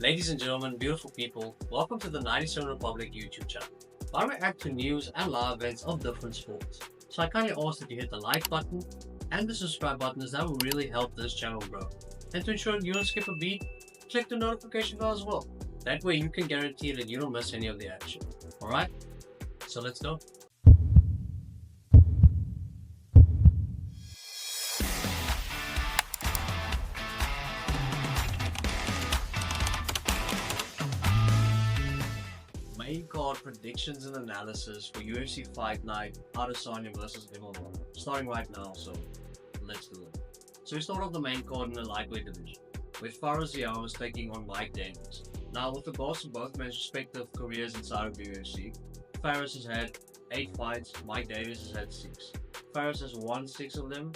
Ladies and gentlemen, beautiful people, welcome to the 97 Republic YouTube channel, where I react to news and live events of different sports. So I kindly ask that you hit the like button and the subscribe button, as that will really help this channel grow. And to ensure you don't skip a beat, click the notification bell as well. That way you can guarantee that you don't miss any of the action. Alright, so let's go. Main card predictions and analysis for UFC Fight Night Adesanya versus Imavov. Starting right now, so let's do it. So we start off the main card in the lightweight division, with Ziam is taking on Mike Davis. Now, with regards to both men's respective careers inside of the UFC, Fares has had 8 fights, Mike Davis has had 6. Fares has won 6 of them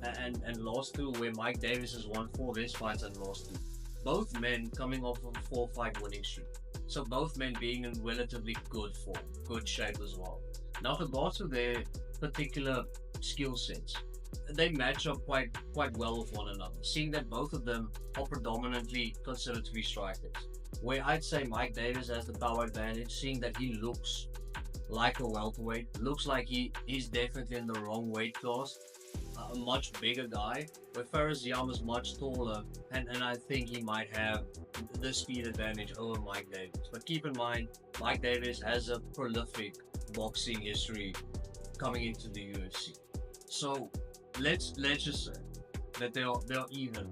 and lost 2, where Mike Davis has won 4 of his fights and lost 2. Both men coming off of a 4-fight winning streak. So both men being in relatively good form, good shape as well. Now, with regards to their particular skill sets, they match up quite well with one another, seeing that both of them are predominantly considered to be strikers. Where I'd say Mike Davis has the power advantage, seeing that he looks like a welterweight, looks like he's definitely in the wrong weight class, a much bigger guy, where Ziam is much taller, and I think he might have the speed advantage over Mike Davis. But keep in mind, Mike Davis has a prolific boxing history coming into the UFC. So let's just say that they're even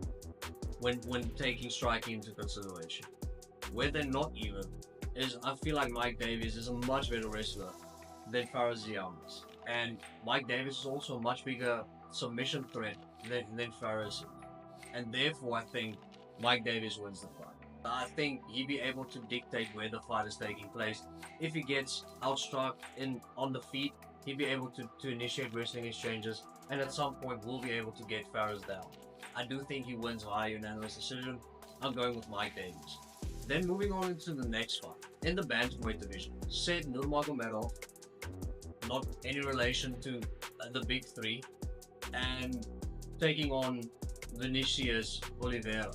when taking striking into consideration. Where they're not even is, I feel like Mike Davis is a much better wrestler than Ziam is, and Mike Davis is also a much bigger submission threat than Fares, and therefore I think Mike Davis wins the fight. I think he'd be able to dictate where the fight is taking place. If he gets outstruck on the feet, he'd be able to initiate wrestling exchanges, and at some point will be able to get Fares down. I do think he wins via unanimous decision. I'm going with Mike Davis. Then moving on into the next fight in the bantamweight division, said Nurmagomedov, not any relation to the big three, and taking on Vinicius Oliveira.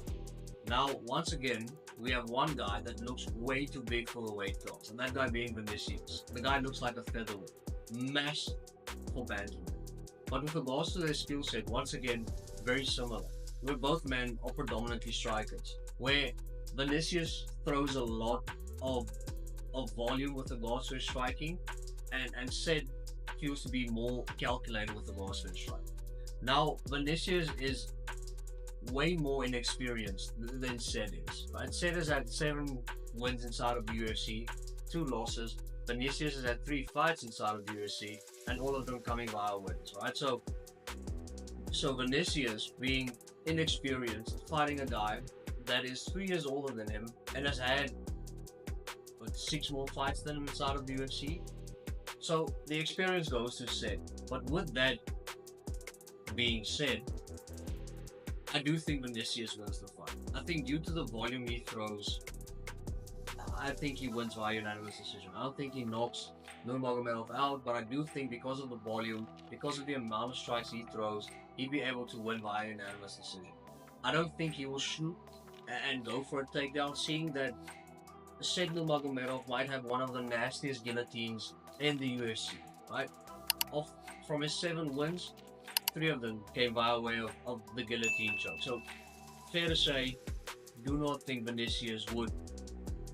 Now, once again, we have one guy that looks way too big for the weight class, and that guy being Vinicius. The guy looks like a featherweight, mass for bantamweight. But with regards to their skill set, once again, very similar. Where both men are predominantly strikers, where Vinicius throws a lot of volume with regards to his striking, and Sid feels to be more calculated with regards to his striking. Now, Vinicius is way more inexperienced than Sid is. Right? Sid has had 7 wins inside of the UFC, 2 losses. Vinicius has had 3 fights inside of the UFC, and all of them coming via wins. Right? So Vinicius, being inexperienced, fighting a guy that is 3 years older than him and has had 6 more fights than him inside of the UFC. So the experience goes to Sid. But with that being said, I do think Vinicius wins the fight. I think due to the volume he throws, I think he wins via unanimous decision. I don't think he knocks Nurmagomedov out, but I do think because of the volume, because of the amount of strikes he throws, he'd be able to win via unanimous decision. I don't think he will shoot and go for a takedown, seeing that said Nurmagomedov might have one of the nastiest guillotines in the UFC, right? From his 7 wins, 3 of them came by way of the guillotine choke. So, fair to say, do not think Vinicius would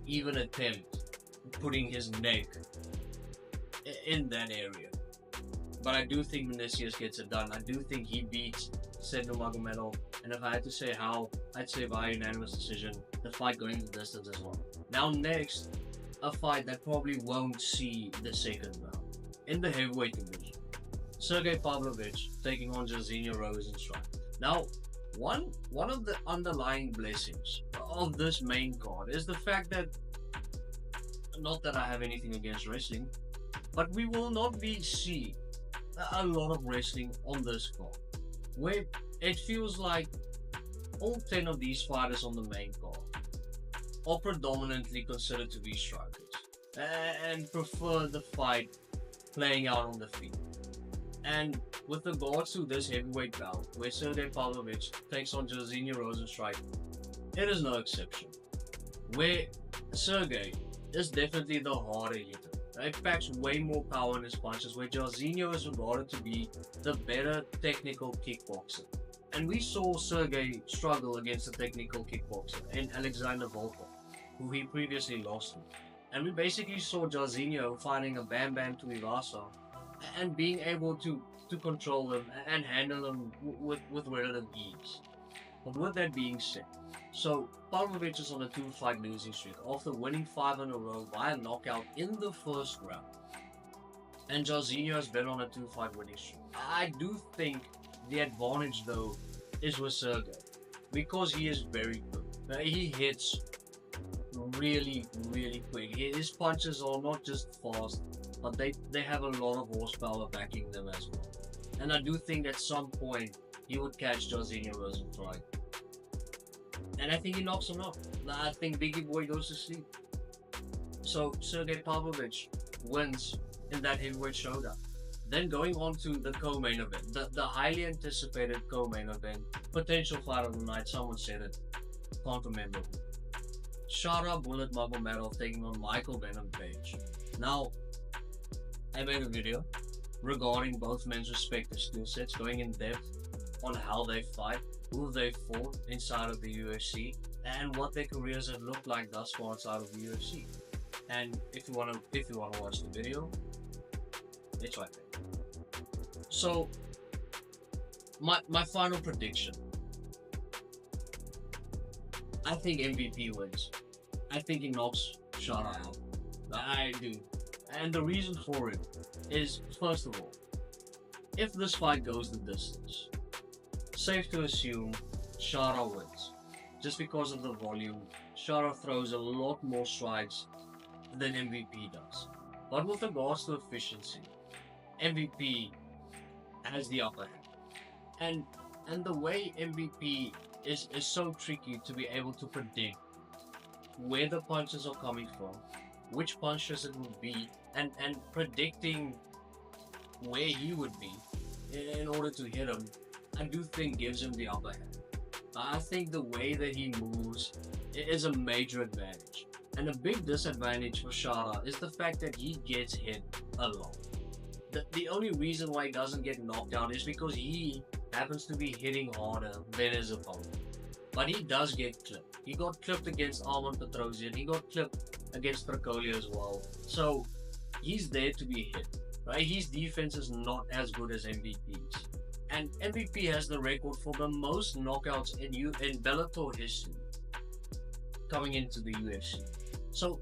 even attempt putting his neck in that area. But I do think Vinicius gets it done. I do think he beats said Nurmagomedov, and if I had to say how, I'd say via unanimous decision, the fight going the distance as well. Now next, a fight that probably won't see the second round. In the heavyweight division, Pavlovich taking on Rozenstruik. Now, one of the underlying blessings of this main card is the fact that, not that I have anything against wrestling, but we will not be seeing a lot of wrestling on this card, where it feels like all 10 of these fighters on the main card are predominantly considered to be strikers and prefer the fight playing out on the feet. And with regards to this heavyweight bout, where Pavlovich takes on Rozenstruik, it is no exception. where Sergey is definitely the harder hitter. He packs way more power in his punches, where Jairzinho is regarded to be the better technical kickboxer. And we saw Sergey struggle against a technical kickboxer in Alexander Volkov, who he previously lost to. And we basically saw Jairzinho finding a Bam Bam to Ivasa and being able to control him and handle him with relative ease. But with that being said, so Pavlovich is on a 2-fight losing streak after winning 5 in a row by a knockout in the first round. And Jairzinho has been on a 2-fight winning streak. I do think the advantage though is with Sergey because he is very good. He hits really quick. His punches are not just fast, but they have a lot of horsepower backing them as well. And I do think at some point he would catch Jairzinho Rozenstruik. And I think he knocks him out. I think Biggie Boy goes to sleep. So Sergey Pavlovich wins in that heavyweight showdown. Then going on to the co-main event, the highly anticipated co-main event, potential fight of the night, someone said it, can't remember who. Shara Nurmagomedov taking on Michael Venom Page. Now, I made a video regarding both men's respective skill sets, going in depth on how they fight, who they fought inside of the UFC, and what their careers have looked like thus far inside of the UFC. And if you wanna watch the video, it's right there. So, my final prediction. I think MVP wins. I think he knocks Shara out. I do. And the reason for it is, first of all, if this fight goes the distance, safe to assume Shara wins. Just because of the volume, Shara throws a lot more strikes than MVP does. But with regards to efficiency, MVP has the upper hand. And the way MVP is so tricky to be able to predict where the punches are coming from, which punches it would be, and predicting where he would be in order to hit him, I do think gives him the upper hand. I think the way that he moves is a major advantage. And a big disadvantage for Shara is the fact that he gets hit a lot. The only reason why he doesn't get knocked out is because he happens to be hitting harder than his opponent. But he does get clipped. He got clipped against Arman Petrosian. He got clipped against Tricolia as well. So he's there to be hit. Right? His defense is not as good as MVP's. And MVP has the record for the most knockouts in Bellator history coming into the UFC. So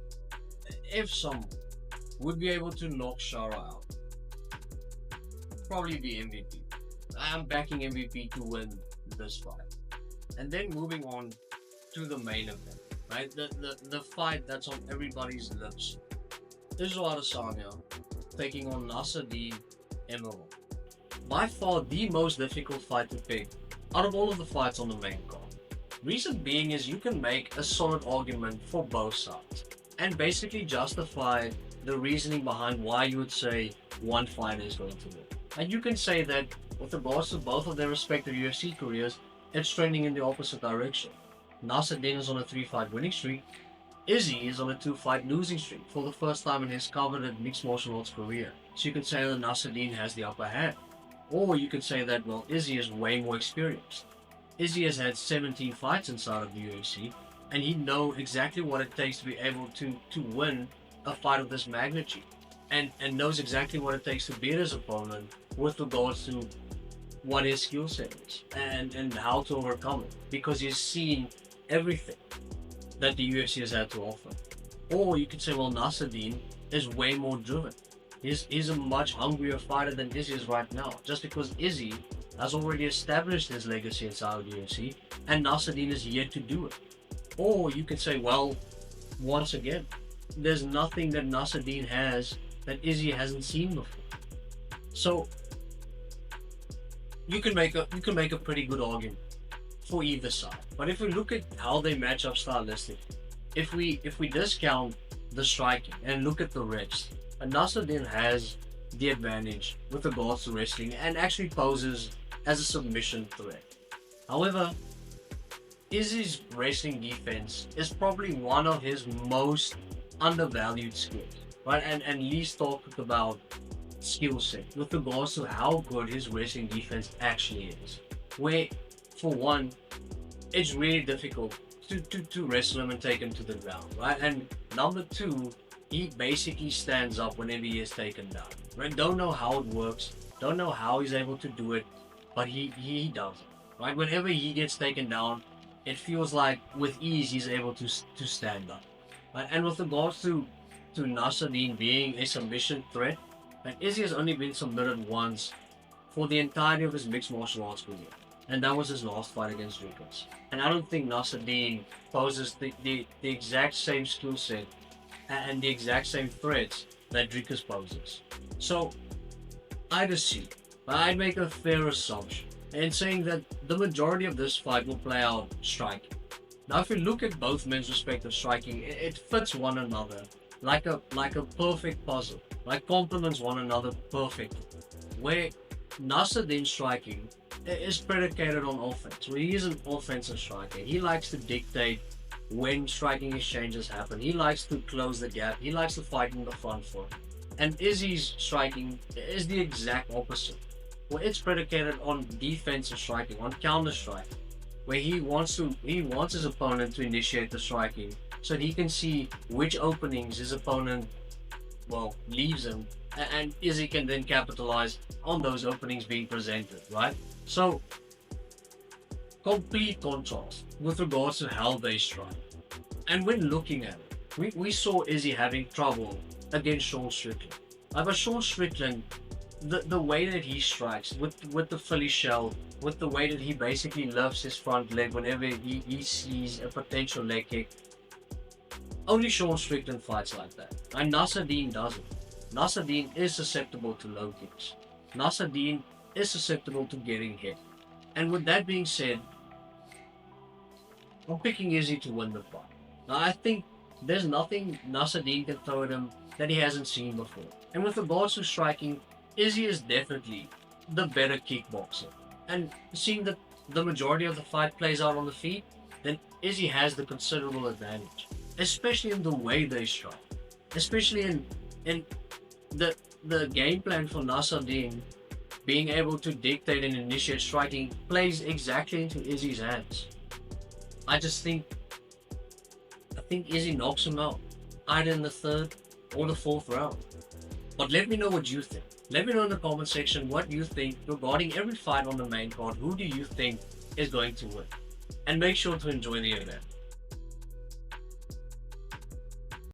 if someone would be able to knock Shara out, probably be MVP. I'm backing MVP to win this fight. And then moving on to the main event, right? The fight that's on everybody's lips. Israel Adesanya taking on Nasruddin Imavov. By far the most difficult fight to pick out of all of the fights on the main card. Reason being is you can make a solid argument for both sides and basically justify the reasoning behind why you would say one fighter is going to win. And you can say that with regards to both of their respective UFC careers, it's trending in the opposite direction. Nasruddin is on a 3-fight winning streak. Izzy is on a 2-fight losing streak for the first time in his coveted mixed martial arts career. So you could say that Nasruddin has the upper hand. Or you could say that, well, Izzy is way more experienced. Izzy has had 17 fights inside of the UFC, and he knows exactly what it takes to be able to win a fight of this magnitude. And knows exactly what it takes to beat his opponent with regards to what his skill set is and how to overcome it, because he's seen everything that the UFC has had to offer. Or you could say, well, Nasruddin is way more driven. He's a much hungrier fighter than Izzy is right now, just because Izzy has already established his legacy inside of the UFC and Nasruddin is yet to do it. Or you could say, well, once again, there's nothing that Nasruddin has that Izzy hasn't seen before. So you can make a pretty good argument for either side. But if we look at how they match up stylistically, if we discount the striking and look at the rest, Nasruddin has the advantage with regards to wrestling and actually poses as a submission threat. However, Izzy's wrestling defense is probably one of his most undervalued skills, right? And least talked about skill set with regards to how good his wrestling defense actually is. Where, for one, it's really difficult to wrestle him and take him to the ground, right? And number two, he basically stands up whenever he is taken down, right? Don't know how it works, don't know how he's able to do it, but he does it, right? Whenever he gets taken down, it feels like with ease he's able to stand up, right? And with regards to Nasruddin being a submission threat, like Izzy has only been submitted once for the entirety of his mixed martial arts career, and that was his last fight against Dricus. And I don't think Nasruddin poses the exact same skill set and the exact same threats that Dricus poses. So I'd assume, I'd make a fair assumption in saying that the majority of this fight will play out striking. Now, if you look at both men's respective striking, it fits one another like a perfect puzzle, like complements one another perfectly. Where Nasruddin's striking is predicated on offense, where he is an offensive striker. He likes to dictate when striking exchanges happen. He likes to close the gap. He likes to fight in the front foot. And Izzy's striking is the exact opposite, where it's predicated on defensive striking, on counter striking, where he wants his opponent to initiate the striking so that he can see which openings his opponent leaves him, and Izzy can then capitalize on those openings being presented, right? So complete contrast with regards to how they strike. And when looking at it, we saw Izzy having trouble against Sean Strickland. But Sean Strickland, the way that he strikes with the Philly shell, with the way that he basically lifts his front leg whenever he sees a potential leg kick, only Sean Strickland fights like that. And Nasruddin doesn't. Nasruddin is susceptible to low kicks. Nasruddin is susceptible to getting hit. And with that being said, I'm picking Izzy to win the fight. Now, I think there's nothing Nasruddin can throw at him that he hasn't seen before. And with regards to striking, Izzy is definitely the better kickboxer. And seeing that the majority of the fight plays out on the feet, then Izzy has the considerable advantage. Especially in the way they strike. Especially in the game plan for Nasruddin being able to dictate and initiate striking plays exactly into Izzy's hands. I think Izzy knocks him out, either in the third or the fourth round. But let me know what you think. Let me know in the comment section what you think regarding every fight on the main card. Who do you think is going to win? And make sure to enjoy the event.